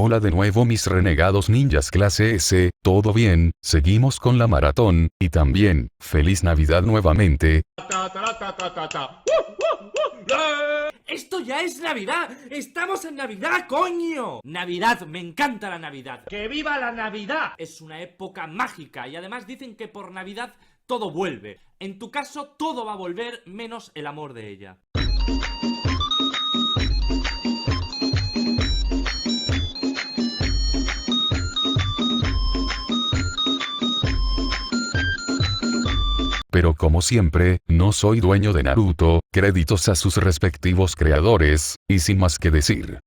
Hola de nuevo mis renegados ninjas clase S, ¿todo bien? Seguimos con la maratón, y también, feliz Navidad nuevamente. ¡Esto ya es Navidad! ¡Estamos en Navidad, coño! Navidad, me encanta la Navidad. ¡Que viva la Navidad! Es una época mágica y además dicen que por Navidad todo vuelve. En tu caso, todo va a volver menos el amor de ella. Pero como siempre, no soy dueño de Naruto, créditos a sus respectivos creadores, y sin más que decir.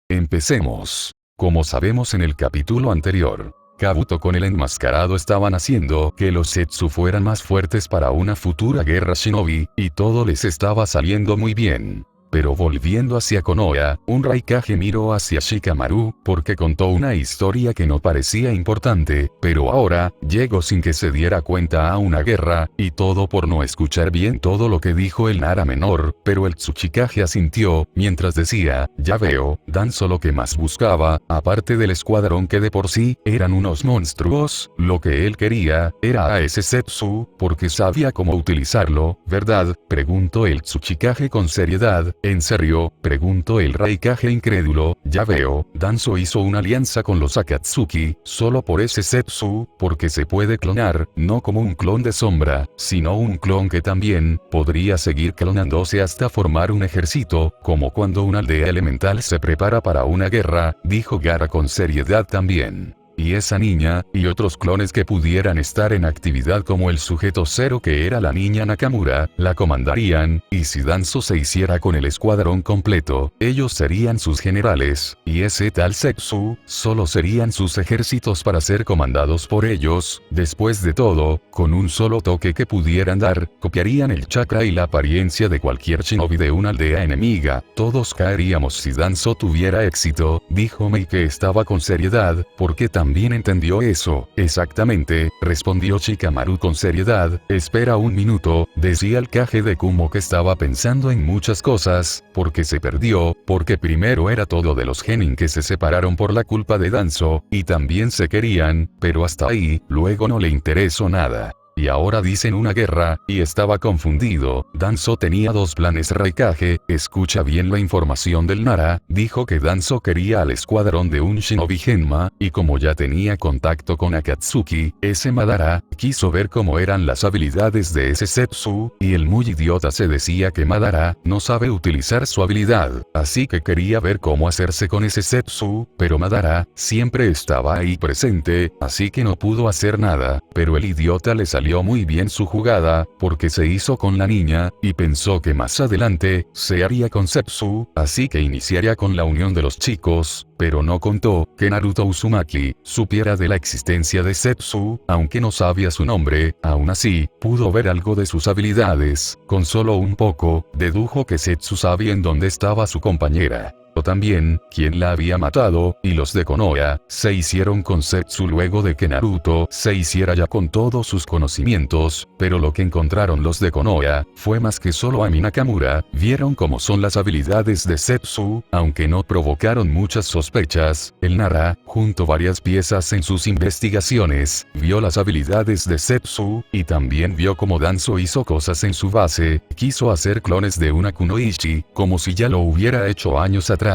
Empecemos. Como sabemos en el capítulo anterior, Kabuto con el enmascarado estaban haciendo que los Zetsu fueran más fuertes para una futura guerra shinobi, y todo les estaba saliendo muy bien. Pero volviendo hacia Konoha, un Raikage miró hacia Shikamaru, porque contó una historia que no parecía importante, pero ahora, llegó sin que se diera cuenta a una guerra, y todo por no escuchar bien todo lo que dijo el Nara menor, pero el Tsuchikage asintió, mientras decía, ya veo, Danzo lo que más buscaba, aparte del escuadrón que de por sí, eran unos monstruos, lo que él quería, era a ese Zetsu, porque sabía cómo utilizarlo, ¿verdad? Preguntó el Tsuchikage con seriedad. ¿En serio? Preguntó el Raikage incrédulo. Ya veo, Danzo hizo una alianza con los Akatsuki, solo por ese Zetsu, porque se puede clonar, no como un clon de sombra, sino un clon que también, podría seguir clonándose hasta formar un ejército, como cuando una aldea elemental se prepara para una guerra, dijo Gaara con seriedad también. Y esa niña, y otros clones que pudieran estar en actividad como el sujeto cero que era la niña Nakamura, la comandarían, y si Danzo se hiciera con el escuadrón completo, ellos serían sus generales, y ese tal Zetsu, solo serían sus ejércitos para ser comandados por ellos. Después de todo, con un solo toque que pudieran dar, copiarían el chakra y la apariencia de cualquier shinobi de una aldea enemiga. Todos caeríamos si Danzo tuviera éxito, dijo Mei que estaba con seriedad, porque también entendió eso. Exactamente, respondió Shikamaru con seriedad. Espera un minuto, decía el Kage de Kumo que estaba pensando en muchas cosas, porque se perdió, porque primero era todo de los genin que se separaron por la culpa de Danzo, y también se querían, pero hasta ahí, luego no le interesó nada. Y ahora dicen una guerra, y estaba confundido. Danzo tenía dos planes Raikage, escucha bien la información del Nara, dijo que Danzo quería al escuadrón de un shinobi Genma, y como ya tenía contacto con Akatsuki, ese Madara, quiso ver cómo eran las habilidades de ese Zetsu, y el muy idiota se decía que Madara, no sabe utilizar su habilidad, así que quería ver cómo hacerse con ese Zetsu, pero Madara, siempre estaba ahí presente, así que no pudo hacer nada, pero el idiota le salió muy bien su jugada, porque se hizo con la niña, y pensó que más adelante, se haría con Zetsu, así que iniciaría con la unión de los chicos, pero no contó que Naruto Uzumaki supiera de la existencia de Zetsu, aunque no sabía su nombre. Aún así, pudo ver algo de sus habilidades, con solo un poco, dedujo que Zetsu sabía en dónde estaba su compañera. También, quien la había matado, y los de Konoha, se hicieron con Zetsu luego de que Naruto se hiciera ya con todos sus conocimientos, pero lo que encontraron los de Konoha, fue más que solo a Nakamura, vieron cómo son las habilidades de Zetsu, aunque no provocaron muchas sospechas, el Nara, junto varias piezas en sus investigaciones, vio las habilidades de Zetsu, y también vio cómo Danzo hizo cosas en su base, quiso hacer clones de una Kunoichi, como si ya lo hubiera hecho años atrás.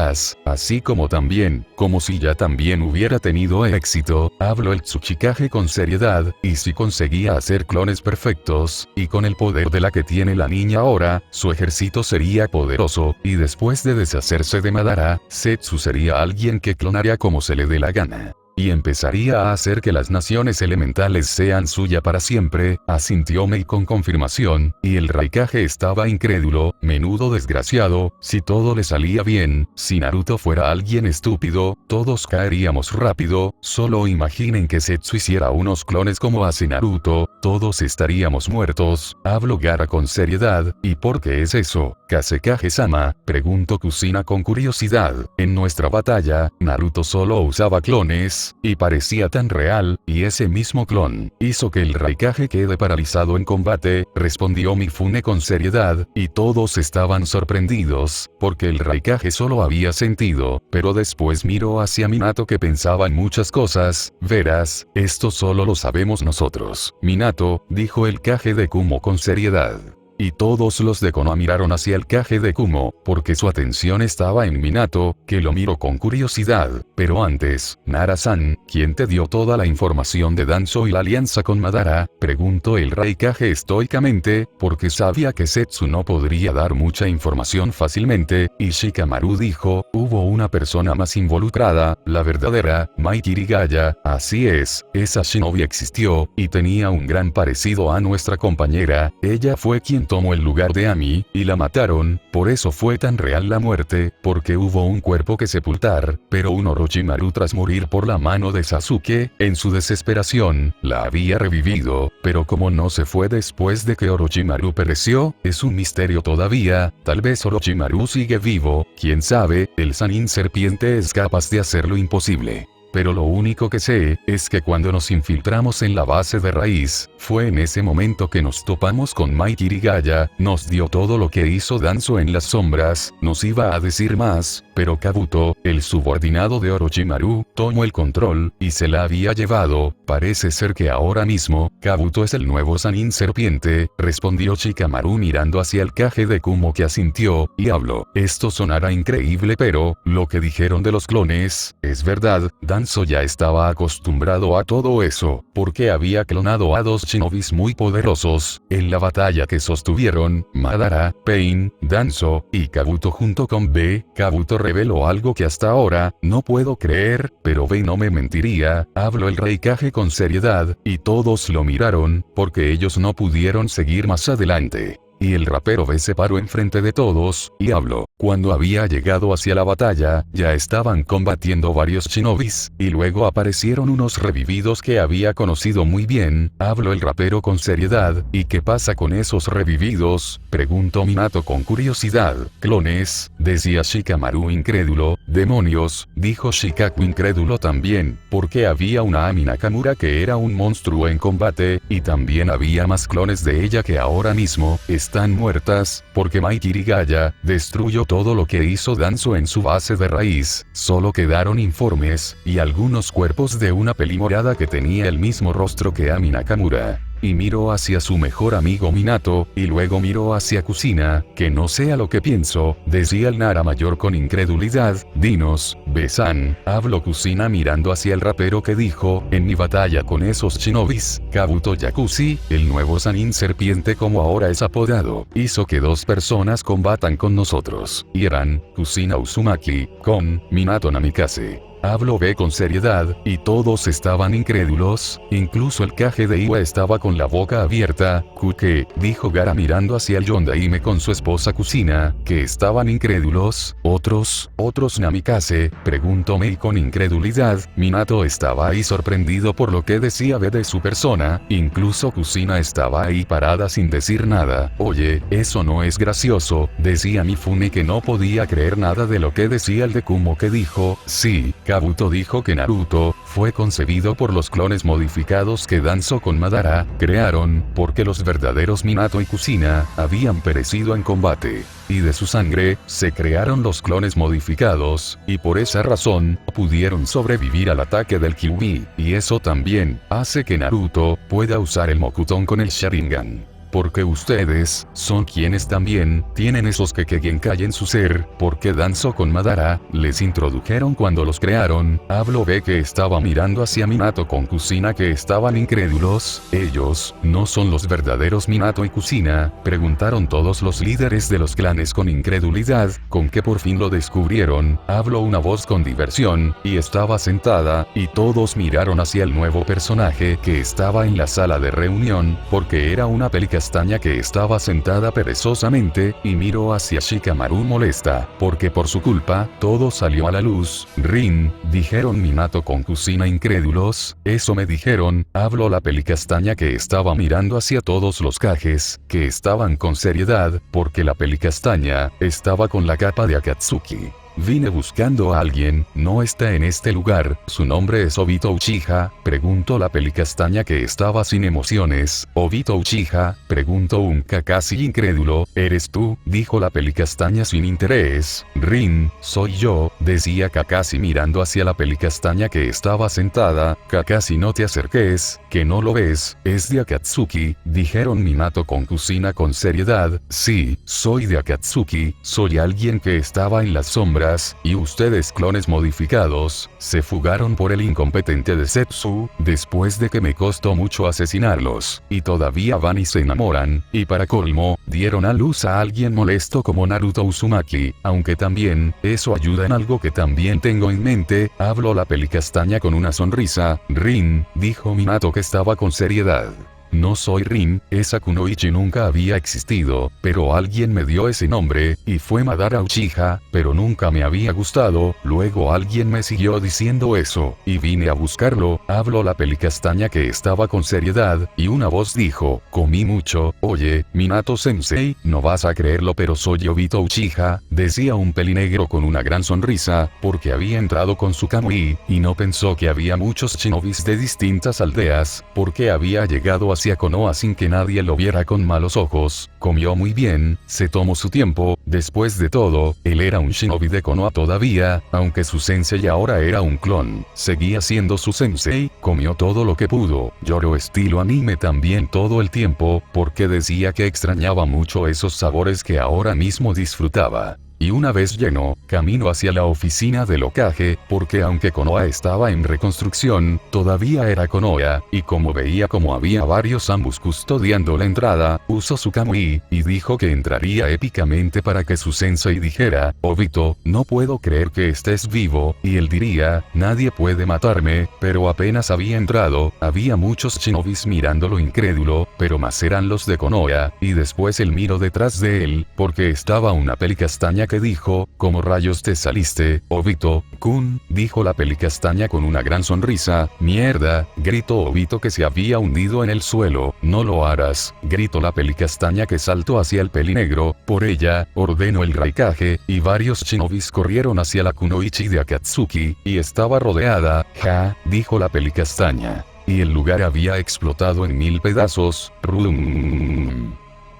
Así como también, como si ya también hubiera tenido éxito, habló el Tsuchikage con seriedad, y si conseguía hacer clones perfectos, y con el poder de la que tiene la niña ahora, su ejército sería poderoso, y después de deshacerse de Madara, Zetsu sería alguien que clonaría como se le dé la gana. Y empezaría a hacer que las naciones elementales sean suya para siempre, asintió Mei con confirmación, y el Raikage estaba incrédulo. Menudo desgraciado, si todo le salía bien, si Naruto fuera alguien estúpido, todos caeríamos rápido. Solo imaginen que Zetsu hiciera unos clones como hace Naruto, todos estaríamos muertos. Habló Gaara con seriedad. ¿Y por qué es eso, Kazekage-sama? Preguntó Kusina con curiosidad. En nuestra batalla, Naruto solo usaba clones, más, y parecía tan real, y ese mismo clon hizo que el Raikage quede paralizado en combate, respondió Mifune con seriedad, y todos estaban sorprendidos, porque el Raikage solo había sentido, pero después miró hacia Minato que pensaba en muchas cosas. Verás, esto solo lo sabemos nosotros. Minato, dijo el Kage de Kumo con seriedad. Y todos los de Konoha miraron hacia el Kage de Kumo, porque su atención estaba en Minato, que lo miró con curiosidad. Pero antes, Nara-san, ¿quién te dio toda la información de Danzo y la alianza con Madara? Preguntó el Raikage estoicamente, porque sabía que Setsu no podría dar mucha información fácilmente, y Shikamaru dijo, hubo una persona más involucrada, la verdadera, Mai Kirigaya. Así es, esa shinobi existió, y tenía un gran parecido a nuestra compañera, ella fue quien tomó el lugar de Ami, y la mataron, por eso fue tan real la muerte, porque hubo un cuerpo que sepultar, pero un Orochimaru tras morir por la mano de Sasuke, en su desesperación, la había revivido, pero como no se fue después de que Orochimaru pereció, es un misterio todavía, tal vez Orochimaru sigue vivo, quién sabe, el Sannin Serpiente es capaz de hacer lo imposible. Pero lo único que sé, es que cuando nos infiltramos en la base de raíz, fue en ese momento que nos topamos con Mai Kirigaya, nos dio todo lo que hizo Danzo en las sombras, nos iba a decir más, pero Kabuto, el subordinado de Orochimaru, tomó el control, y se la había llevado. Parece ser que ahora mismo, Kabuto es el nuevo Sannin Serpiente, respondió Shikamaru mirando hacia el Kage de Kumo que asintió, y habló. Esto sonará increíble pero, lo que dijeron de los clones, es verdad, Danzo ya estaba acostumbrado a todo eso, porque había clonado a dos shinobis muy poderosos, en la batalla que sostuvieron, Madara, Pain, Danzo, y Kabuto junto con B. Kabuto reveló algo que hasta ahora, no puedo creer, pero B no me mentiría, habló el Raikage con seriedad, y todos lo miraron, porque ellos no pudieron seguir más adelante. Y el rapero B se paró enfrente de todos, y habló. Cuando había llegado hacia la batalla, ya estaban combatiendo varios shinobis, y luego aparecieron unos revividos que había conocido muy bien, habló el rapero con seriedad. ¿Y qué pasa con esos revividos? Preguntó Minato con curiosidad. Clones, decía Shikamaru incrédulo. Demonios, dijo Shikaku incrédulo también, porque había una Ami Nakamura que era un monstruo en combate, y también había más clones de ella que ahora mismo están muertas, porque Mai Kirigaya destruyó todo lo que hizo Danzo en su base de raíz, solo quedaron informes, y algunos cuerpos de una peli morada que tenía el mismo rostro que Ami Nakamura. Y miró hacia su mejor amigo Minato, y luego miró hacia Kusina, que no sea lo que pienso, decía el Nara mayor con incredulidad. Dinos, Besan, habló Kusina mirando hacia el rapero que dijo, en mi batalla con esos shinobis, Kabuto Yakushi, el nuevo Sannin Serpiente como ahora es apodado, hizo que dos personas combatan con nosotros, y eran, Kusina Uzumaki, con, Minato Namikaze. Habló B con seriedad, y todos estaban incrédulos, incluso el Kage de Iwa estaba con la boca abierta. ¿Qué? Dijo Gara mirando hacia el Yondaime con su esposa Kusina, que estaban incrédulos. ¿Otros Namikaze? Preguntó Mei con incredulidad. Minato estaba ahí sorprendido por lo que decía B de su persona, incluso Kusina estaba ahí parada sin decir nada. Oye, eso no es gracioso, decía Mifune que no podía creer nada de lo que decía el de Kumo que dijo, sí. Kabuto dijo que Naruto fue concebido por los clones modificados que Danzo con Madara crearon, porque los verdaderos Minato y Kusina habían perecido en combate, y de su sangre se crearon los clones modificados, y por esa razón pudieron sobrevivir al ataque del Kyuubi, y eso también hace que Naruto pueda usar el Mokuton con el Sharingan. Porque ustedes son quienes también tienen esos Kekkei en su ser, porque Danzo con Madara les introdujeron cuando los crearon. Habló B que estaba mirando hacia Minato con Kusina que estaban incrédulos. Ellos no son los verdaderos Minato y Kusina, preguntaron todos los líderes de los clanes con incredulidad, con que por fin lo descubrieron. Habló una voz con diversión, y estaba sentada, y todos miraron hacia el nuevo personaje que estaba en la sala de reunión, porque era una peli castaña que estaba sentada perezosamente, y miró hacia Shikamaru molesta, porque por su culpa, todo salió a la luz. Rin, dijeron Minato con Kusina incrédulos. Eso me dijeron, habló la peli castaña que estaba mirando hacia todos los Kages, que estaban con seriedad, porque la peli castaña estaba con la capa de Akatsuki. Vine buscando a alguien, no está en este lugar, su nombre es Obito Uchiha, preguntó la pelicastaña que estaba sin emociones. Obito Uchiha, preguntó un Kakashi incrédulo. ¿Eres tú?, dijo la pelicastaña sin interés. Rin, soy yo, decía Kakashi mirando hacia la pelicastaña que estaba sentada. Kakashi, no te acerques, que no lo ves, es de Akatsuki, dijeron Minato con Kusina con seriedad. Sí, soy de Akatsuki, soy alguien que estaba en las sombras, y ustedes clones modificados, se fugaron por el incompetente de Zetsu, después de que me costó mucho asesinarlos, y todavía van y se enamoran, y para colmo, dieron a luz a alguien molesto como Naruto Uzumaki, aunque también, eso ayuda en algo que también tengo en mente, habló la pelicastaña con una sonrisa. Rin, dijo Minato que estaba con seriedad. No soy Rin, esa Kunoichi nunca había existido, pero alguien me dio ese nombre, y fue Madara Uchiha, pero nunca me había gustado, luego alguien me siguió diciendo eso, y vine a buscarlo, habló la pelicastaña que estaba con seriedad, y una voz dijo, comí mucho, oye, Minato Sensei, no vas a creerlo pero soy Obito Uchiha, decía un pelinegro con una gran sonrisa, porque había entrado con su kamui, y no pensó que había muchos shinobis de distintas aldeas, porque había llegado hacia Konoha sin que nadie lo viera con malos ojos, comió muy bien, se tomó su tiempo, después de todo, él era un shinobi de Konoha todavía, aunque su sensei ahora era un clon, seguía siendo su sensei, comió todo lo que pudo, lloró estilo anime también todo el tiempo, porque decía que extrañaba mucho esos sabores que ahora mismo disfrutaba. Y una vez lleno, camino hacia la oficina del Hokage, porque aunque Konoha estaba en reconstrucción, todavía era Konoha, y como veía como había varios ambos custodiando la entrada, usó su kamui, y dijo que entraría épicamente para que su sensei dijera, Obito, no puedo creer que estés vivo, y él diría, nadie puede matarme, pero apenas había entrado, había muchos shinobis mirándolo incrédulo, pero más eran los de Konoha, y después él miró detrás de él, porque estaba una pelicastaña que dijo, ¿cómo rayos te saliste, Obito-kun?, dijo la pelicastaña con una gran sonrisa. Mierda, gritó Obito que se había hundido en el suelo. No lo harás, gritó la pelicastaña que saltó hacia el pelinegro. Por ella, ordenó el Raikage, y varios shinobis corrieron hacia la kunoichi de Akatsuki, y estaba rodeada. Ja, dijo la pelicastaña. Y el lugar había explotado en 1000 pedazos. Rum.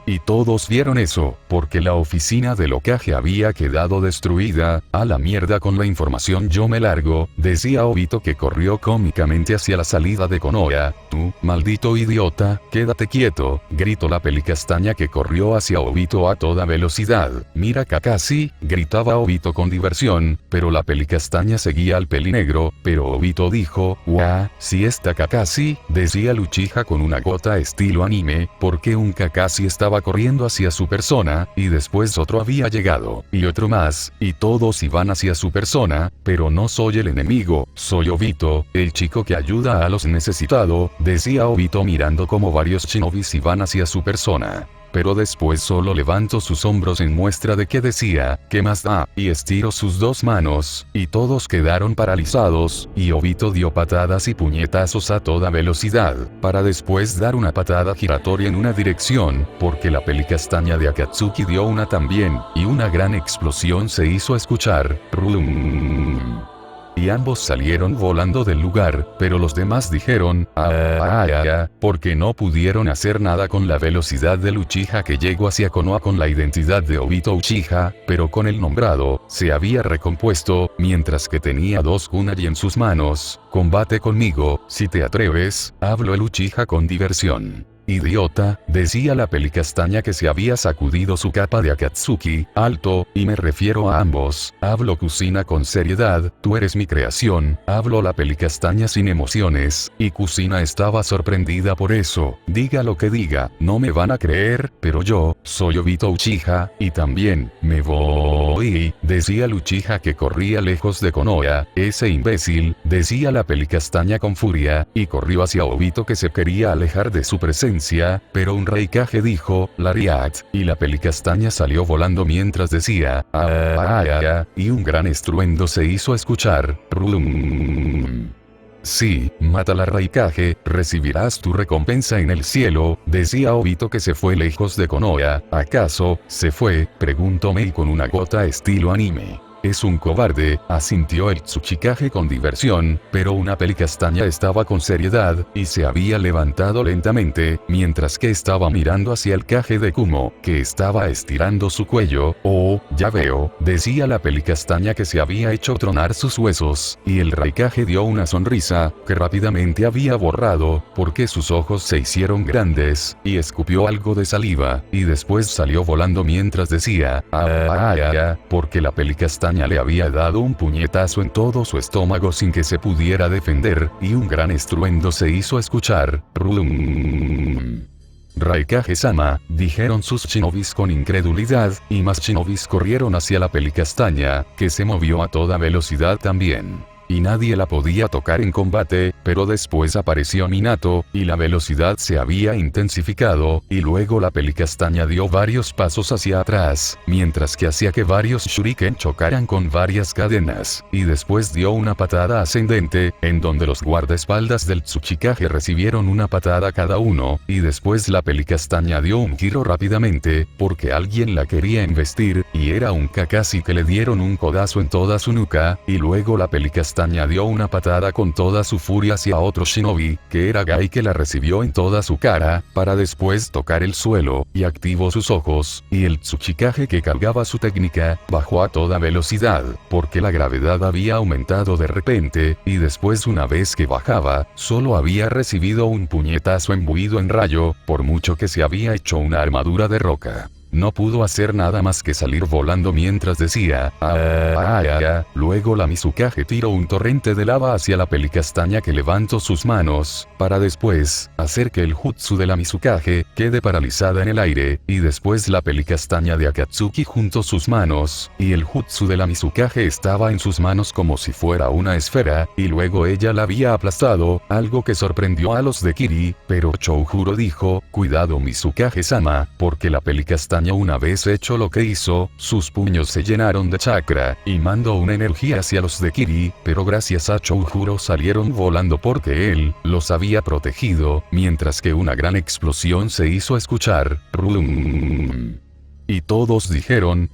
Y todos vieron eso, porque la oficina del Hokage había quedado destruida. A la mierda con la información, yo me largo, decía Obito que corrió cómicamente hacia la salida de Konoha. Tú, maldito idiota, quédate quieto, gritó la pelicastaña que corrió hacia Obito a toda velocidad. Mira Kakashi, gritaba Obito con diversión, pero la pelicastaña seguía al pelinegro, pero Obito dijo, ¡guau! Si está Kakashi, decía el Uchiha con una gota estilo anime, porque un Kakashi estaba corriendo hacia su persona, y después otro había llegado, y otro más, y todos iban hacia su persona, pero no soy el enemigo, soy Obito, el chico que ayuda a los necesitados, decía Obito mirando como varios shinobis iban hacia su persona. Pero después solo levantó sus hombros en muestra de que decía, ¿qué más da? Y estiró sus dos manos, y todos quedaron paralizados, y Obito dio patadas y puñetazos a toda velocidad, para después dar una patada giratoria en una dirección, porque la pelicastaña de Akatsuki dio una también, y una gran explosión se hizo escuchar. Rum. Y ambos salieron volando del lugar, pero los demás dijeron, porque no pudieron hacer nada con la velocidad del Uchiha que llegó hacia Konoha con la identidad de Obito Uchiha, pero con el nombrado, se había recompuesto, mientras que tenía 2 kunai en sus manos. Combate conmigo, si te atreves, habló el Uchiha con diversión. Idiota, decía la pelicastaña que se había sacudido su capa de Akatsuki. Alto, y me refiero a ambos, habló Kusina con seriedad. Tú eres mi creación, habló la pelicastaña sin emociones, y Kusina estaba sorprendida por eso. Diga lo que diga, no me van a creer, pero yo, soy Obito Uchiha, y también, me voy, decía el Uchiha que corría lejos de Konoha. Ese imbécil, decía la pelicastaña con furia, y corrió hacia Obito que se quería alejar de su presencia, pero un Raikage dijo, Lariat, y la pelicastaña salió volando mientras decía, y un gran estruendo se hizo escuchar. Rum. Sí, mata la Raikage, recibirás tu recompensa en el cielo, decía Obito que se fue lejos de Konoha. ¿Acaso, se fue?, preguntó Mei con una gota estilo anime. es un cobarde, asintió el Tsuchikage con diversión, pero una pelicastaña estaba con seriedad, y se había levantado lentamente, mientras que estaba mirando hacia el Kage de Kumo, que estaba estirando su cuello. Oh, ya veo, decía la pelicastaña que se había hecho tronar sus huesos, y el Raikage dio una sonrisa, que rápidamente había borrado, porque sus ojos se hicieron grandes, y escupió algo de saliva, y después salió volando mientras decía, porque la pelicastaña le había dado un puñetazo en todo su estómago sin que se pudiera defender, y un gran estruendo se hizo escuchar. Raikage-sama, dijeron sus shinobis con incredulidad, y más shinobis corrieron hacia la pelicastaña, que se movió a toda velocidad también. Y nadie la podía tocar en combate, pero después apareció Minato, y la velocidad se había intensificado, y luego la pelicastaña dio varios pasos hacia atrás, mientras que hacía que varios shuriken chocaran con varias cadenas, y después dio una patada ascendente, en donde los guardaespaldas del Tsuchikage recibieron una patada cada uno, y después la pelicastaña dio un giro rápidamente, porque alguien la quería embestir, y era un Kakashi que le dieron un codazo en toda su nuca, y luego la pelicastaña dio una patada con toda su furia hacia otro shinobi, que era Gai, que la recibió en toda su cara, para después tocar el suelo, y activó sus ojos, y el Tsuchikage que cargaba su técnica, bajó a toda velocidad, porque la gravedad había aumentado de repente, y después una vez que bajaba, solo había recibido un puñetazo imbuido en rayo, por mucho que se había hecho una armadura de roca. No pudo hacer nada más que salir volando mientras decía, luego la Mizukage tiró un torrente de lava hacia la pelicastaña, que levantó sus manos, para después, hacer que el jutsu de la Mizukage quede paralizada en el aire, y después la pelicastaña de Akatsuki juntó sus manos, y el jutsu de la Mizukage estaba en sus manos como si fuera una esfera, y luego ella la había aplastado, algo que sorprendió a los de Kiri, pero Choujuro dijo, cuidado Mizukage-sama, porque la pelicastaña una vez hecho lo que hizo, sus puños se llenaron de chakra, y mandó una energía hacia los de Kiri, pero gracias a Choujuro salieron volando porque él los había protegido, mientras que una gran explosión se hizo escuchar. Y todos dijeron,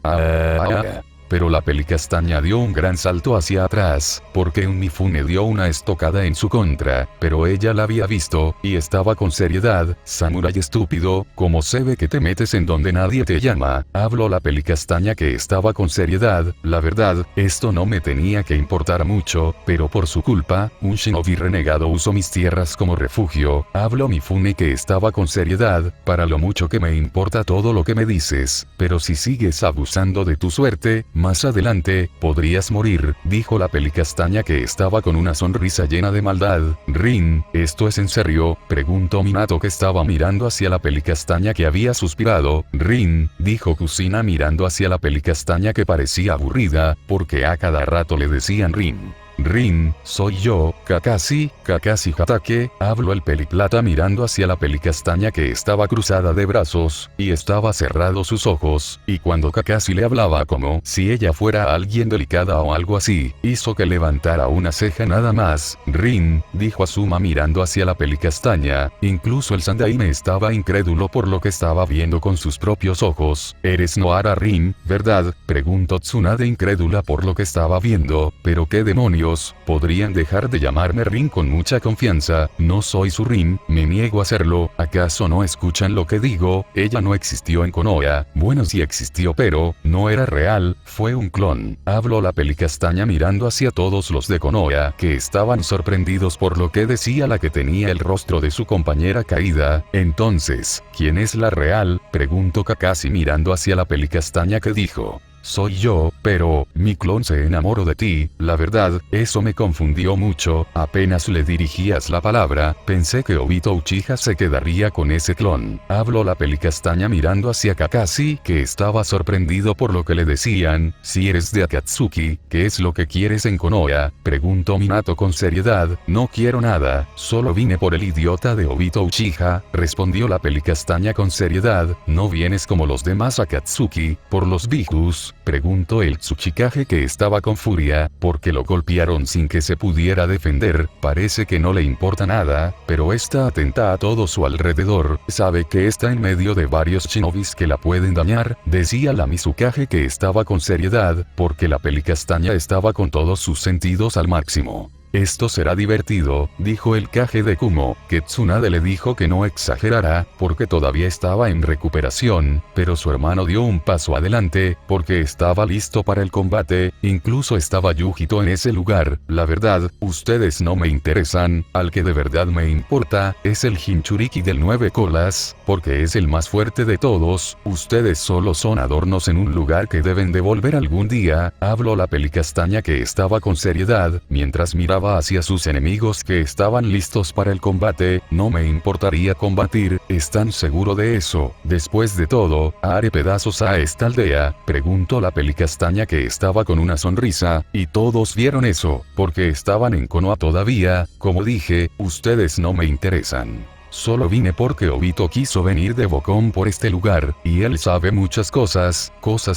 pero la pelicastaña dio un gran salto hacia atrás, porque un Mifune dio una estocada en su contra, pero ella la había visto, y estaba con seriedad. Samurai estúpido, ¿cómo se ve que te metes en donde nadie te llama? Habló la pelicastaña, que estaba con seriedad. La verdad, esto no me tenía que importar mucho, pero por su culpa, un shinobi renegado usó mis tierras como refugio. Habló Mifune, que estaba con seriedad, para lo mucho que me importa todo lo que me dices, pero si sigues abusando de tu suerte, más adelante, podrías morir, dijo la pelicastaña, que estaba con una sonrisa llena de maldad. Rin, ¿esto es en serio?, preguntó Minato, que estaba mirando hacia la pelicastaña, que había suspirado. Rin, dijo Kusina mirando hacia la pelicastaña, que parecía aburrida, porque a cada rato le decían Rin. Rin, soy yo, Kakashi Hatake, habló el peliplata mirando hacia la pelicastaña, que estaba cruzada de brazos, y estaba cerrados sus ojos, y cuando Kakashi le hablaba como si ella fuera alguien delicada o algo así, hizo que levantara una ceja nada más. Rin, dijo Asuma mirando hacia la pelicastaña, incluso el Sandaime estaba incrédulo por lo que estaba viendo con sus propios ojos. ¿Eres Nohara Rin, verdad?, preguntó Tsunade incrédula por lo que estaba viendo. ¿Pero qué demonios? ¿Podrían dejar de llamarme Rin con mucha confianza? No soy su Rin, me niego a hacerlo. ¿Acaso no escuchan lo que digo? Ella no existió en Konoha. Bueno, sí existió, pero no era real, fue un clon. Habló la pelicastaña mirando hacia todos los de Konoha, que estaban sorprendidos por lo que decía la que tenía el rostro de su compañera caída. Entonces, ¿quién es la real?, preguntó Kakashi mirando hacia la pelicastaña, que dijo, soy yo, pero mi clon se enamoró de ti. La verdad, eso me confundió mucho. Apenas le dirigías la palabra, pensé que Obito Uchiha se quedaría con ese clon. Habló la pelicastaña mirando hacia Kakashi, que estaba sorprendido por lo que le decían. Si eres de Akatsuki, ¿qué es lo que quieres en Konoha?, preguntó Minato con seriedad. No quiero nada, solo vine por el idiota de Obito Uchiha, respondió la pelicastaña con seriedad. No vienes como los demás Akatsuki, por los Bijus. enemigos? Preguntó el Tsuchikage, que estaba con furia, porque lo golpearon sin que se pudiera defender. Parece que no le importa nada, pero está atenta a todo su alrededor, sabe que está en medio de varios shinobis que la pueden dañar, decía la Mizukage, que estaba con seriedad, porque la Pelicastaña estaba con todos sus sentidos al máximo. Esto será divertido, dijo el Kage de Kumo, que Tsunade le dijo que no exagerara, porque todavía estaba en recuperación, pero su hermano dio un paso adelante, porque estaba listo para el combate, incluso estaba Yujito en ese lugar. La verdad, ustedes no me interesan, al que de verdad me importa, es el Jinchuriki del 9 colas, porque es el más fuerte de todos, ustedes solo son adornos en un lugar que deben devolver algún día, habló la Pelicastaña, que estaba con seriedad, mientras miraba hacia sus enemigos que estaban listos para el combate. No me importaría combatir, ¿están seguro de eso? Después de todo, ¿haré pedazos a esta aldea? Preguntó la Pelicastaña, que estaba con una sonrisa, y todos vieron eso, porque estaban en Konoha todavía. Como dije, ustedes no me interesan. Solo vine porque Obito quiso venir de Bokón por este lugar, y él sabe muchas cosas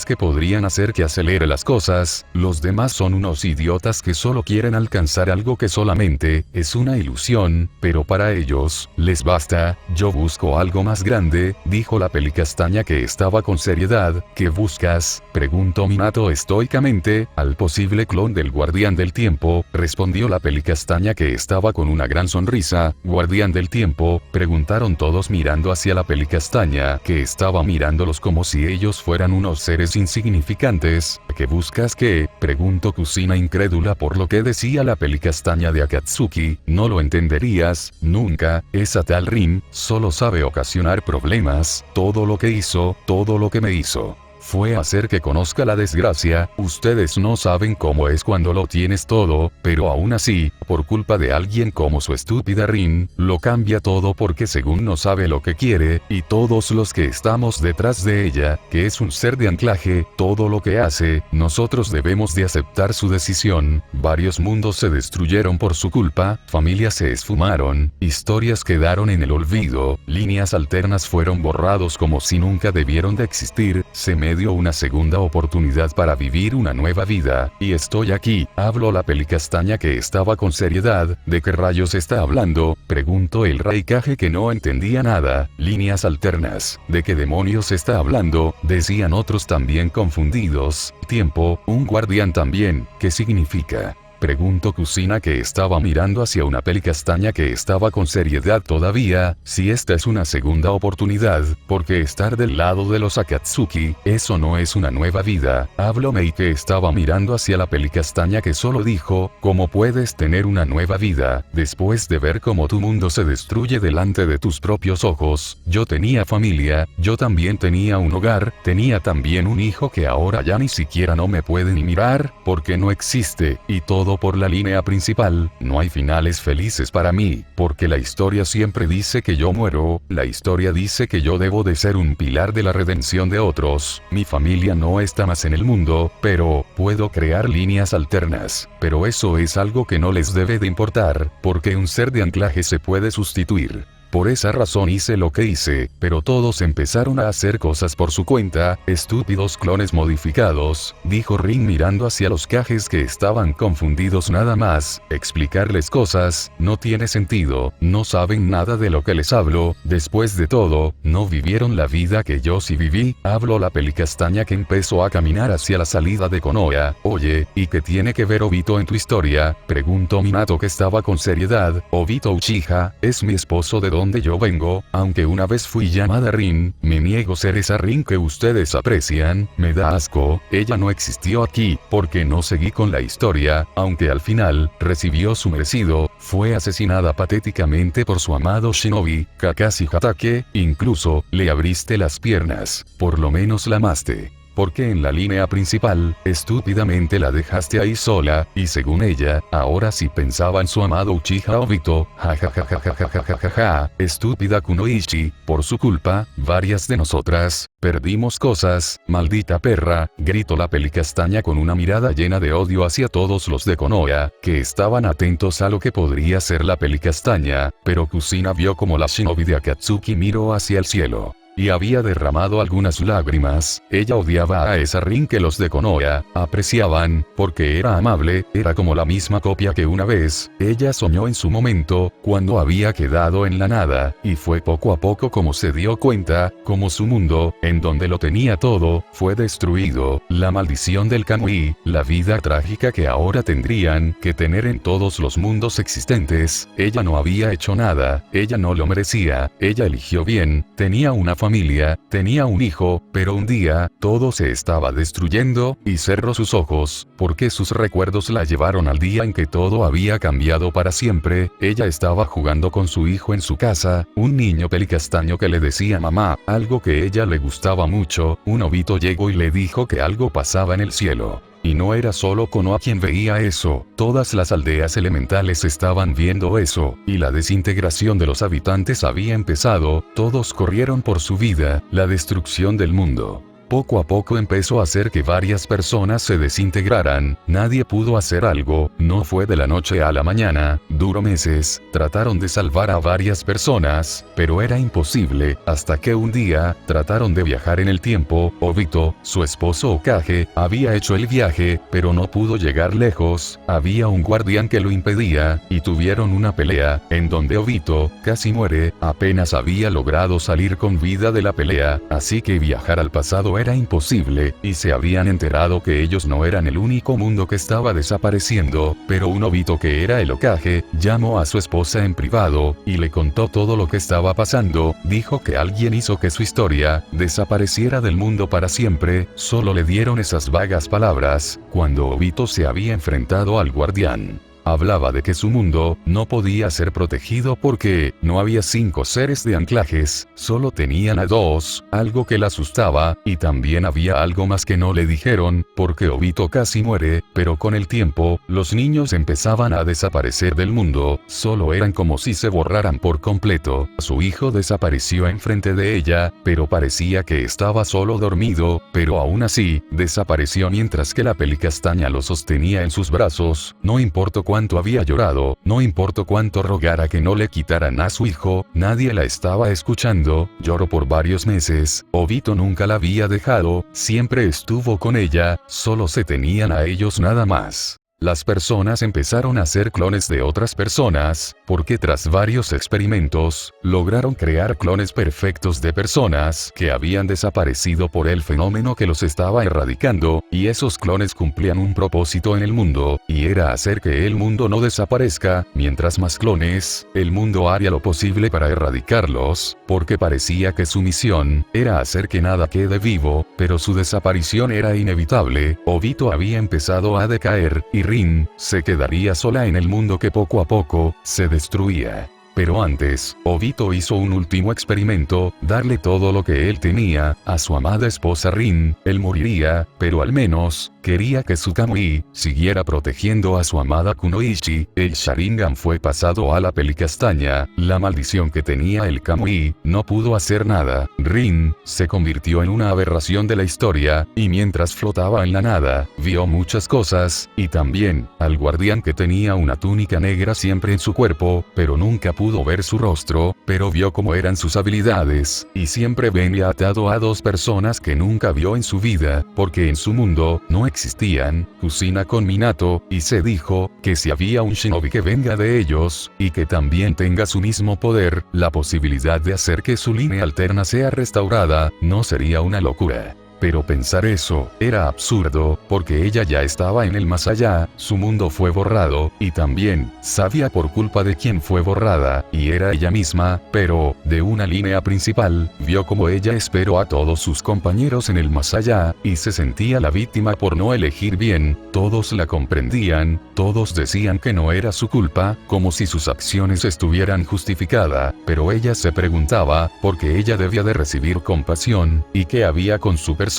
que podrían hacer que acelere las cosas. Los demás son unos idiotas que solo quieren alcanzar algo que solamente es una ilusión, pero para ellos les basta. Yo busco algo más grande, dijo la Pelicastaña, que estaba con seriedad. ¿Qué buscas?, preguntó Minato estoicamente. Al posible clon del Guardián del Tiempo, respondió la Pelicastaña, que estaba con una gran sonrisa. ¿Guardián del Tiempo?, preguntaron todos mirando hacia la Pelicastaña, que estaba mirándolos como si ellos fueran unos seres insignificantes. ¿Qué buscas qué?, preguntó Kusina incrédula por lo que decía la Pelicastaña de Akatsuki. No lo entenderías, nunca, esa tal Rin, solo sabe ocasionar problemas. Todo lo que hizo, todo lo que me hizo, fue hacer que conozca la desgracia. Ustedes no saben cómo es cuando lo tienes todo, pero aún así, por culpa de alguien como su estúpida Rin, lo cambia todo porque según no sabe lo que quiere, y todos los que estamos detrás de ella, que es un ser de anclaje, todo lo que hace, nosotros debemos de aceptar su decisión. Varios mundos se destruyeron por su culpa, familias se esfumaron, historias quedaron en el olvido, líneas alternas fueron borrados como si nunca debieron de existir. Se me dio una segunda oportunidad para vivir una nueva vida, y estoy aquí, habló la Pelicastaña, que estaba con seriedad. ¿De qué rayos está hablando?, preguntó el Raikage, que no entendía nada. Líneas alternas, ¿de qué demonios está hablando?, decían otros también confundidos. Tiempo, un guardián también, ¿qué significa?, preguntó Kusina, que estaba mirando hacia una Pelicastaña, que estaba con seriedad todavía. Si esta es una segunda oportunidad, ¿por qué estar del lado de los Akatsuki? Eso no es una nueva vida, habló Mei, que estaba mirando hacia la Pelicastaña, que solo dijo, ¿cómo puedes tener una nueva vida, después de ver cómo tu mundo se destruye delante de tus propios ojos? Yo tenía familia, yo también tenía un hogar, tenía también un hijo que ahora ya ni siquiera no me puede ni mirar, porque no existe, y todo por la línea principal. No hay finales felices para mí, porque la historia siempre dice que yo muero, la historia dice que yo debo de ser un pilar de la redención de otros. Mi familia no está más en el mundo, pero puedo crear líneas alternas, pero eso es algo que no les debe de importar, porque un ser de anclaje se puede sustituir. Por esa razón hice lo que hice, pero todos empezaron a hacer cosas por su cuenta, estúpidos clones modificados, dijo Rin mirando hacia los Kages, que estaban confundidos. Nada más, explicarles cosas, no tiene sentido, no saben nada de lo que les hablo. Después de todo, no vivieron la vida que yo sí viví, habló la Pelicastaña, que empezó a caminar hacia la salida de Konoha. Oye, ¿y qué tiene que ver Obito en tu historia?, preguntó Minato, que estaba con seriedad. Obito Uchiha, es mi esposo de donde yo vengo, aunque una vez fui llamada Rin, me niego a ser esa Rin que ustedes aprecian, me da asco. Ella no existió aquí, porque no seguí con la historia, aunque al final, recibió su merecido, fue asesinada patéticamente por su amado shinobi, Kakashi Hatake, incluso, le abriste las piernas, por lo menos la amaste. Porque en la línea principal, estúpidamente la dejaste ahí sola, y según ella, ahora sí pensaba en su amado Uchiha Obito, jajajajajajajajaja, estúpida Kunoichi, por su culpa, varias de nosotras, perdimos cosas, maldita perra, gritó la Pelicastaña con una mirada llena de odio hacia todos los de Konoha, que estaban atentos a lo que podría ser la Pelicastaña, pero Kusina vio como la shinobi de Akatsuki miró hacia el cielo. y había derramado algunas lágrimas. Ella odiaba a esa Rin que los de Konoha apreciaban, porque era amable, era como la misma copia que una vez ella soñó en su momento, cuando había quedado en la nada, y fue poco a poco como se dio cuenta, como su mundo, en donde lo tenía todo, fue destruido. La maldición del Kamui, la vida trágica que ahora tendrían que tener en todos los mundos existentes. Ella no había hecho nada, ella no lo merecía, ella eligió bien, tenía una familia, tenía un hijo, pero un día, todo se estaba destruyendo, y cerró sus ojos, porque sus recuerdos la llevaron al día en que todo había cambiado para siempre. Ella estaba jugando con su hijo en su casa, un niño pelicastaño que le decía mamá, algo que ella le gustaba mucho. Un Obito llegó y le dijo que algo pasaba en el cielo. Y no era solo Konoha quien veía eso, todas las aldeas elementales estaban viendo eso, y la desintegración de los habitantes había empezado, todos corrieron por su vida, la destrucción del mundo. Poco a poco empezó a hacer que varias personas se desintegraran, nadie pudo hacer algo, no fue de la noche a la mañana, duró meses, trataron de salvar a varias personas, pero era imposible, hasta que un día, trataron de viajar en el tiempo. Obito, su esposo Hokage, había hecho el viaje, pero no pudo llegar lejos, había un guardián que lo impedía, y tuvieron una pelea, en donde Obito, casi muere, apenas había logrado salir con vida de la pelea, así que viajar al pasado era imposible, y se habían enterado que ellos no eran el único mundo que estaba desapareciendo, pero un Obito que era el Hokage, llamó a su esposa en privado, y le contó todo lo que estaba pasando, dijo que alguien hizo que su historia desapareciera del mundo para siempre, solo le dieron esas vagas palabras, cuando Obito se había enfrentado al guardián. Hablaba de que su mundo no podía ser protegido porque no había 5 seres de anclajes, solo tenían a 2, algo que la asustaba, y también había algo más que no le dijeron, porque Obito casi muere, pero con el tiempo, los niños empezaban a desaparecer del mundo, solo eran como si se borraran por completo. Su hijo desapareció enfrente de ella, pero parecía que estaba solo dormido, pero aún así, desapareció mientras que la pelicastaña lo sostenía en sus brazos. No importó cuánto había llorado, no importó cuánto rogara que no le quitaran a su hijo, nadie la estaba escuchando, lloró por varios meses. Obito nunca la había dejado, siempre estuvo con ella, solo se tenían a ellos nada más. Las personas empezaron a hacer clones de otras personas, porque tras varios experimentos, lograron crear clones perfectos de personas que habían desaparecido por el fenómeno que los estaba erradicando, y esos clones cumplían un propósito en el mundo, y era hacer que el mundo no desaparezca. Mientras más clones, el mundo haría lo posible para erradicarlos, porque parecía que su misión era hacer que nada quede vivo, pero su desaparición era inevitable. Obito había empezado a decaer, y Rin se quedaría sola en el mundo que poco a poco se destruía. Pero antes, Obito hizo un último experimento, darle todo lo que él tenía a su amada esposa Rin. Él moriría, pero al menos quería que su Kamui siguiera protegiendo a su amada Kunoichi. El Sharingan fue pasado a la pelicastaña, la maldición que tenía el Kamui no pudo hacer nada. Rin se convirtió en una aberración de la historia, y mientras flotaba en la nada, vio muchas cosas, y también al guardián que tenía una túnica negra siempre en su cuerpo, pero nunca pudo ver su rostro, pero vio cómo eran sus habilidades, y siempre venía atado a 2 personas que nunca vio en su vida, porque en su mundo no existían, Kusina con Minato, y se dijo que si había un shinobi que venga de ellos, y que también tenga su mismo poder, la posibilidad de hacer que su línea alterna sea restaurada, no sería una locura. Pero pensar eso era absurdo, porque ella ya estaba en el más allá, su mundo fue borrado, y también sabía por culpa de quién fue borrada, y era ella misma, pero, de una línea principal, vio como ella esperó a todos sus compañeros en el más allá, y se sentía la víctima por no elegir bien. Todos la comprendían, todos decían que no era su culpa, como si sus acciones estuvieran justificadas, pero ella se preguntaba, por qué ella debía de recibir compasión, y qué había con su persona,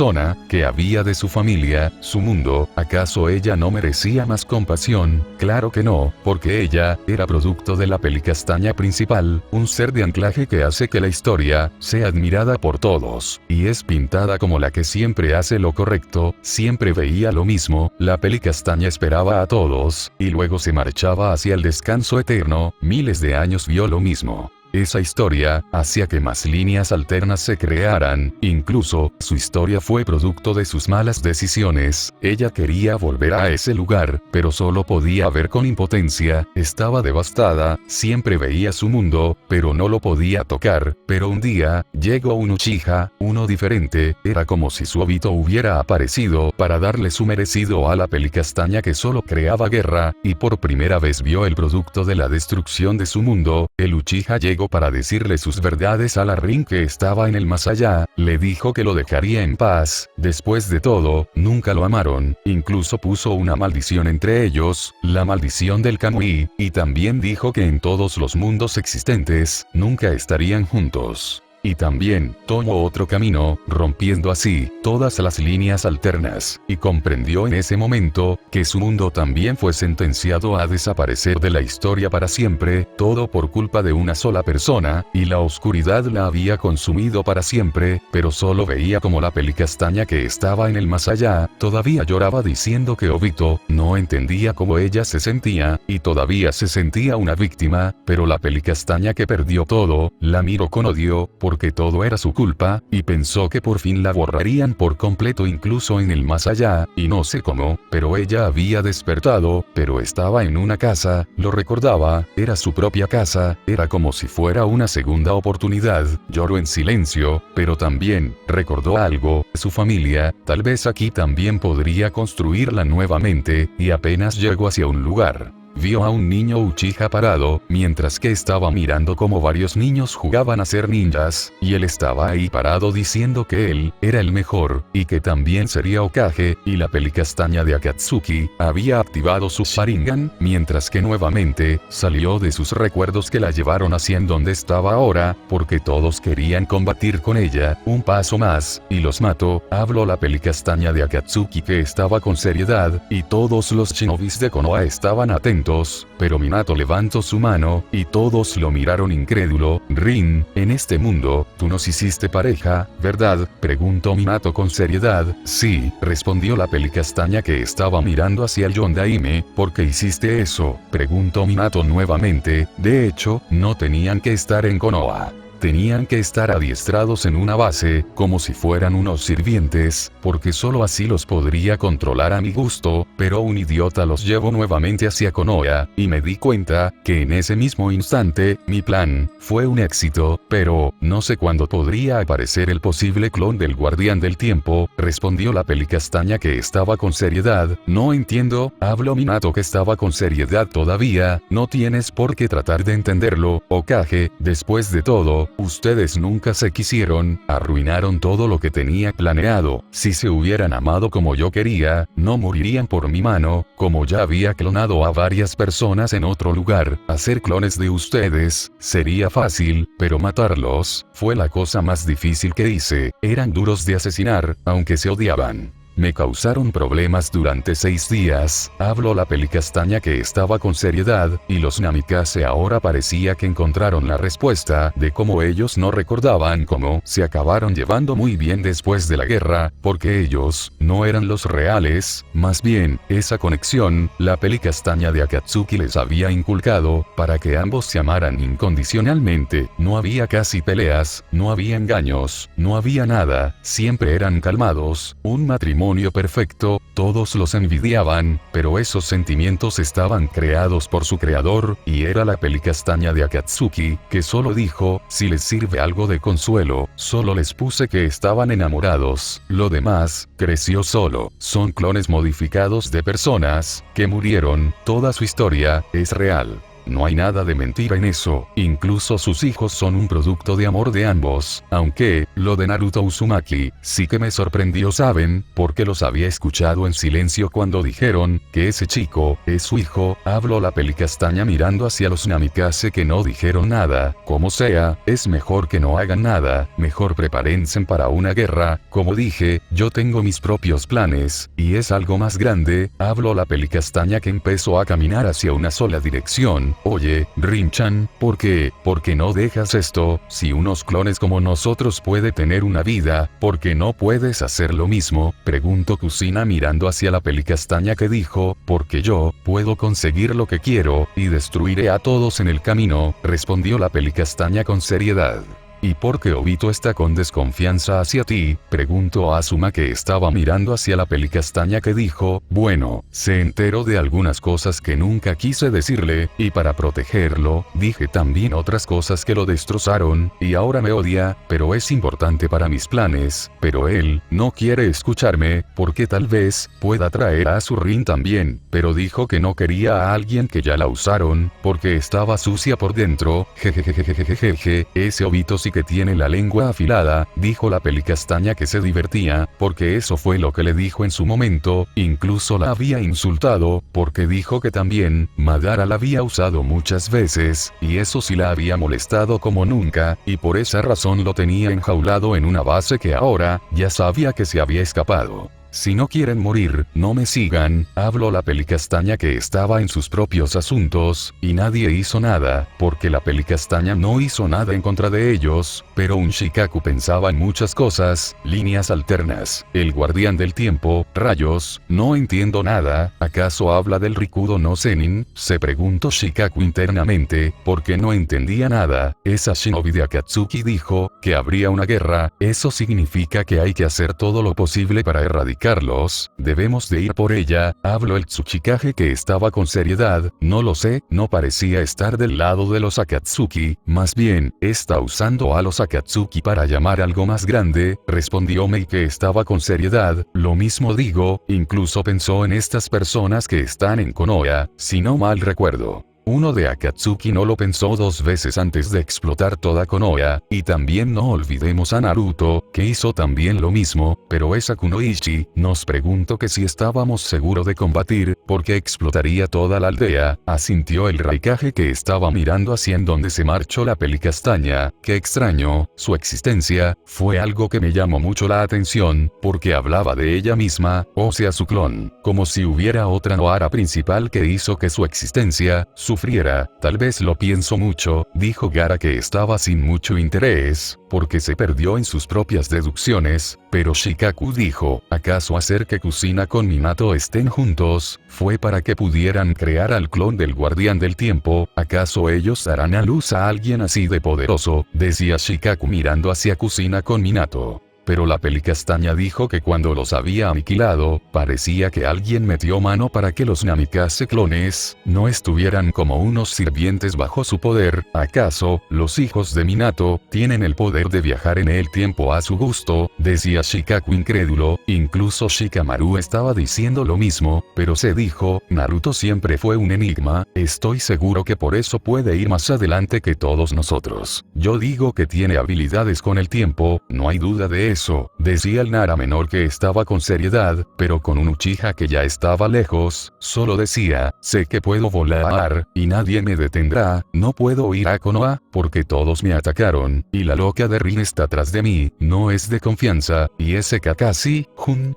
que había de su familia, su mundo. ¿Acaso ella no merecía más compasión? Claro que no, porque ella era producto de la pelicastaña principal, un ser de anclaje que hace que la historia sea admirada por todos, y es pintada como la que siempre hace lo correcto, siempre veía lo mismo. La pelicastaña esperaba a todos, y luego se marchaba hacia el descanso eterno. Miles de años vio lo mismo. Esa historia hacía que más líneas alternas se crearan, incluso, su historia fue producto de sus malas decisiones. Ella quería volver a ese lugar, pero solo podía ver con impotencia, estaba devastada, siempre veía su mundo, pero no lo podía tocar. Pero un día, llegó un Uchiha, uno diferente, era como si su Obito hubiera aparecido para darle su merecido a la Pelicastaña que solo creaba guerra, y por primera vez vio el producto de la destrucción de su mundo. El Uchiha llegó para decirle sus verdades a la Rin que estaba en el más allá, le dijo que lo dejaría en paz. Después de todo, nunca lo amaron, incluso puso una maldición entre ellos, la maldición del Kamui, y también dijo que en todos los mundos existentes, nunca estarían juntos. Y también, tomó otro camino, rompiendo así, todas las líneas alternas, y comprendió en ese momento, que su mundo también fue sentenciado a desaparecer de la historia para siempre, todo por culpa de una sola persona, y la oscuridad la había consumido para siempre, pero solo veía como la Pelicastaña que estaba en el más allá, todavía lloraba diciendo que Obito, no entendía cómo ella se sentía, y todavía se sentía una víctima, pero la Pelicastaña que perdió todo, la miró con odio, porque todo era su culpa, y pensó que por fin la borrarían por completo incluso en el más allá, y no sé cómo, pero ella había despertado, pero estaba en una casa, lo recordaba, era su propia casa, era como si fuera una segunda oportunidad. Lloró en silencio, pero también, recordó algo, su familia, tal vez aquí también podría construirla nuevamente, y apenas llegó hacia un lugar. Vio a un niño Uchiha parado, mientras que estaba mirando como varios niños jugaban a ser ninjas, y él estaba ahí parado diciendo que él, era el mejor, y que también sería Hokage, y la Pelicastaña de Akatsuki, había activado su Sharingan, mientras que nuevamente, salió de sus recuerdos que la llevaron hacia en donde estaba ahora, porque todos querían combatir con ella, un paso más, y los mató. Habló la Pelicastaña de Akatsuki que estaba con seriedad, y todos los shinobis de Konoha estaban atentos, pero Minato levantó su mano, y todos lo miraron incrédulo. Rin, en este mundo, tú nos hiciste pareja, ¿verdad? Preguntó Minato con seriedad. Sí, respondió la Pelicastaña que estaba mirando hacia el Yondaime. ¿Por qué hiciste eso? Preguntó Minato nuevamente. De hecho, no tenían que estar en Konoha. Tenían que estar adiestrados en una base, como si fueran unos sirvientes, porque solo así los podría controlar a mi gusto, pero un idiota los llevó nuevamente hacia Konoha, y me di cuenta, que en ese mismo instante, mi plan, fue un éxito, pero, no sé cuándo podría aparecer el posible clon del Guardián del Tiempo, respondió la Pelicastaña que estaba con seriedad. No entiendo, habló Minato que estaba con seriedad todavía, no tienes por qué tratar de entenderlo, Hokage, después de todo, ustedes nunca se quisieron, arruinaron todo lo que tenía planeado. Si se hubieran amado como yo quería, no morirían por mi mano, como ya había clonado a varias personas en otro lugar. Hacer clones de ustedes, sería fácil, pero matarlos, fue la cosa más difícil que hice. Eran duros de asesinar, aunque se odiaban. Me causaron problemas durante 6 días, habló la Pelicastaña que estaba con seriedad, y los Namikaze ahora parecía que encontraron la respuesta de cómo ellos no recordaban cómo se acabaron llevando muy bien después de la guerra, porque ellos no eran los reales, más bien, esa conexión, la Pelicastaña de Akatsuki les había inculcado, para que ambos se amaran incondicionalmente. No había casi peleas, no había engaños, no había nada, siempre eran calmados, un matrimonio perfecto, todos los envidiaban, pero esos sentimientos estaban creados por su creador, y era la Pelicastaña de Akatsuki, que solo dijo, si les sirve algo de consuelo, solo les puse que estaban enamorados, lo demás, creció solo. Son clones modificados de personas, que murieron, toda su historia, es real. No hay nada de mentira en eso, incluso sus hijos son un producto de amor de ambos, aunque, lo de Naruto Uzumaki, sí que me sorprendió, ¿saben? Porque los había escuchado en silencio cuando dijeron, que ese chico, es su hijo, habló la Pelicastaña mirando hacia los Namikaze que no dijeron nada. Como sea, es mejor que no hagan nada, mejor prepárense para una guerra, como dije, yo tengo mis propios planes, y es algo más grande, habló la Pelicastaña que empezó a caminar hacia una sola dirección, oye, Rin-chan, ¿por qué no dejas esto? Si unos clones como nosotros puede tener una vida, ¿por qué no puedes hacer lo mismo? Preguntó Kusina mirando hacia la pelicastaña que dijo, porque yo, puedo conseguir lo que quiero, y destruiré a todos en el camino, respondió la pelicastaña con seriedad. ¿Y por qué Obito está con desconfianza hacia ti? Preguntó a Asuma que estaba mirando hacia la pelicastaña que dijo, bueno, se enteró de algunas cosas que nunca quise decirle, y para protegerlo, dije también otras cosas que lo destrozaron, y ahora me odia, pero es importante para mis planes, pero él, no quiere escucharme, porque tal vez, pueda traer a su Rin también, pero dijo que no quería a alguien que ya la usaron, porque estaba sucia por dentro, jejejejejejeje, ese Obito sí que tiene la lengua afilada, dijo la pelicastaña que se divertía, porque eso fue lo que le dijo en su momento, incluso la había insultado, porque dijo que también, Madara la había usado muchas veces, y eso sí la había molestado como nunca, y por esa razón lo tenía enjaulado en una base que ahora, ya sabía que se había escapado. Si no quieren morir, no me sigan, habló la pelicastaña que estaba en sus propios asuntos, y nadie hizo nada, porque la pelicastaña no hizo nada en contra de ellos, pero un Shikaku pensaba en muchas cosas, líneas alternas, el guardián del tiempo, rayos, no entiendo nada, ¿acaso habla del Rikudo no Zenin? Se preguntó Shikaku internamente, porque no entendía nada, esa shinobi de Akatsuki dijo, que habría una guerra, eso significa que hay que hacer todo lo posible para erradicar debemos de ir por ella, habló el Tsuchikage que estaba con seriedad, no lo sé, no parecía estar del lado de los Akatsuki, más bien, está usando a los Akatsuki para llamar algo más grande, respondió Mei que estaba con seriedad, lo mismo digo, incluso pensó en estas personas que están en Konoha, si no mal recuerdo. Uno de Akatsuki no lo pensó dos veces antes de explotar toda Konoha, y también no olvidemos a Naruto, que hizo también lo mismo, pero esa Kunoichi, nos preguntó que si estábamos seguros de combatir, porque explotaría toda la aldea, asintió el Raikage que estaba mirando hacia en donde se marchó la pelicastaña, que extraño, su existencia, fue algo que me llamó mucho la atención, porque hablaba de ella misma, o sea su clon, como si hubiera otra Nohara principal que hizo que su existencia, sufriera, tal vez lo pienso mucho, dijo Gaara que estaba sin mucho interés, porque se perdió en sus propias deducciones, pero Shikaku dijo, ¿acaso hacer que Kusina con Minato estén juntos, fue para que pudieran crear al clon del guardián del tiempo? ¿Acaso ellos darán a luz a alguien así de poderoso? Decía Shikaku mirando hacia Kusina con Minato. Pero la pelicastaña dijo que cuando los había aniquilado, parecía que alguien metió mano para que los Namikaze clones no estuvieran como unos sirvientes bajo su poder. ¿Acaso, los hijos de Minato, tienen el poder de viajar en el tiempo a su gusto? Decía Shikaku incrédulo, incluso Shikamaru estaba diciendo lo mismo, pero se dijo, Naruto siempre fue un enigma, estoy seguro que por eso puede ir más adelante que todos nosotros. Yo digo que tiene habilidades con el tiempo, no hay duda de eso, decía el Nara menor que estaba con seriedad, pero con un Uchiha que ya estaba lejos, solo decía, sé que puedo volar, y nadie me detendrá, no puedo ir a Konoha, porque todos me atacaron, y la loca de Rin está atrás de mí, no es de confianza, y ese Kakashi,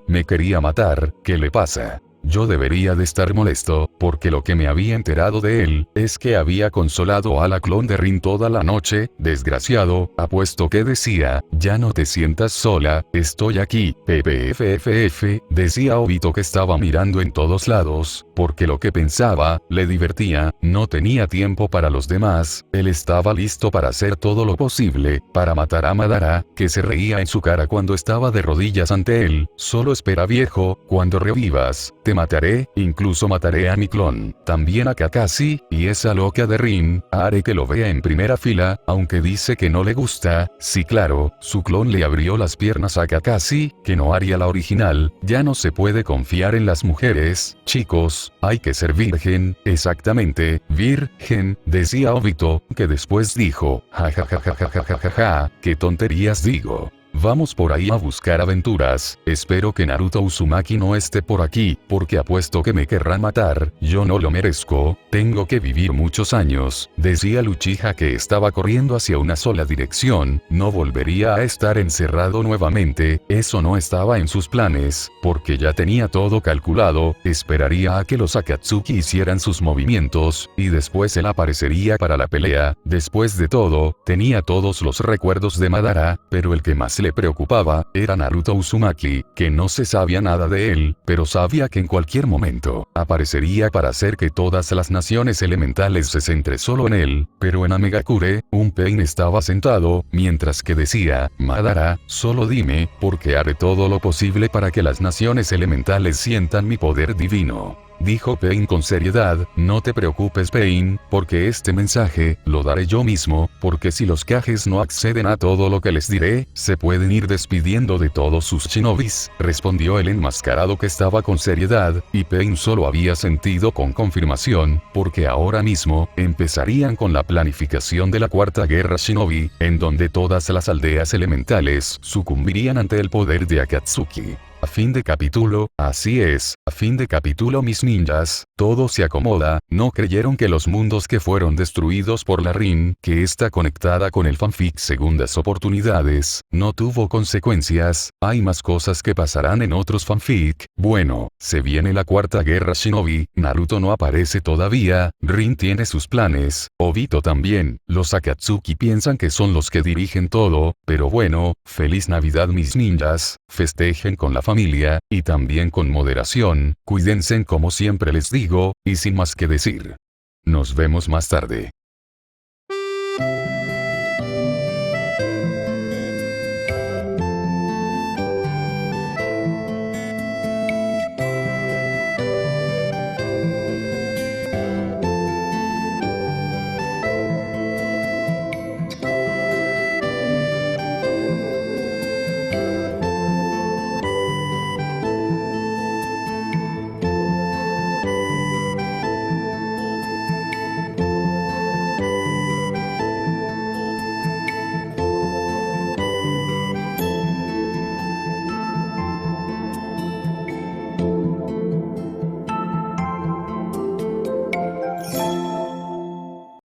me quería matar, ¿qué le pasa? Yo debería de estar molesto, porque lo que me había enterado de él, es que había consolado a la clon de Rin toda la noche, desgraciado, apuesto que decía, ya no te sientas sola, estoy aquí, PPFFF, decía Obito que estaba mirando en todos lados, porque lo que pensaba, le divertía, no tenía tiempo para los demás, él estaba listo para hacer todo lo posible, para matar a Madara, que se reía en su cara cuando estaba de rodillas ante él, solo espera viejo, cuando revivas, te mataré, incluso mataré a mi clon, también a Kakashi, y esa loca de Rin, haré que lo vea en primera fila, aunque dice que no le gusta, sí claro, su clon le abrió las piernas a Kakashi, que no haría la original, ya no se puede confiar en las mujeres, chicos, hay que ser virgen, exactamente, virgen, decía Obito, que después dijo, jajajajajajajaja, qué tonterías digo. Vamos por ahí a buscar aventuras, espero que Naruto Uzumaki no esté por aquí, porque apuesto que me querrá matar, yo no lo merezco, tengo que vivir muchos años, decía el Uchiha que estaba corriendo hacia una sola dirección, no volvería a estar encerrado nuevamente, eso no estaba en sus planes, porque ya tenía todo calculado, esperaría a que los Akatsuki hicieran sus movimientos, y después él aparecería para la pelea, después de todo, tenía todos los recuerdos de Madara, pero el que más le preocupaba, era Naruto Uzumaki, que no se sabía nada de él, pero sabía que en cualquier momento, aparecería para hacer que todas las naciones elementales se centren solo en él, pero en Amegakure, un Pain estaba sentado, mientras que decía, Madara, solo dime, porque haré todo lo posible para que las naciones elementales sientan mi poder divino. Dijo Pain con seriedad, no te preocupes Pain, porque este mensaje, lo daré yo mismo, porque si los Kages no acceden a todo lo que les diré, se pueden ir despidiendo de todos sus shinobis, respondió el enmascarado que estaba con seriedad, y Pain solo había sentido con confirmación, porque ahora mismo, empezarían con la planificación de la cuarta guerra shinobi, en donde todas las aldeas elementales sucumbirían ante el poder de Akatsuki. A fin de capítulo, así es, a fin de capítulo mis ninjas, todo se acomoda, no creyeron que los mundos que fueron destruidos por la Rin, que está conectada con el fanfic Segundas Oportunidades, no tuvo consecuencias, hay más cosas que pasarán en otros fanfic, bueno, se viene la cuarta guerra shinobi, Naruto no aparece todavía, Rin tiene sus planes, Obito también, los Akatsuki piensan que son los que dirigen todo, pero bueno, feliz Navidad mis ninjas, festejen con la familia, y también con moderación, cuídense como siempre les digo, y sin más que decir. Nos vemos más tarde.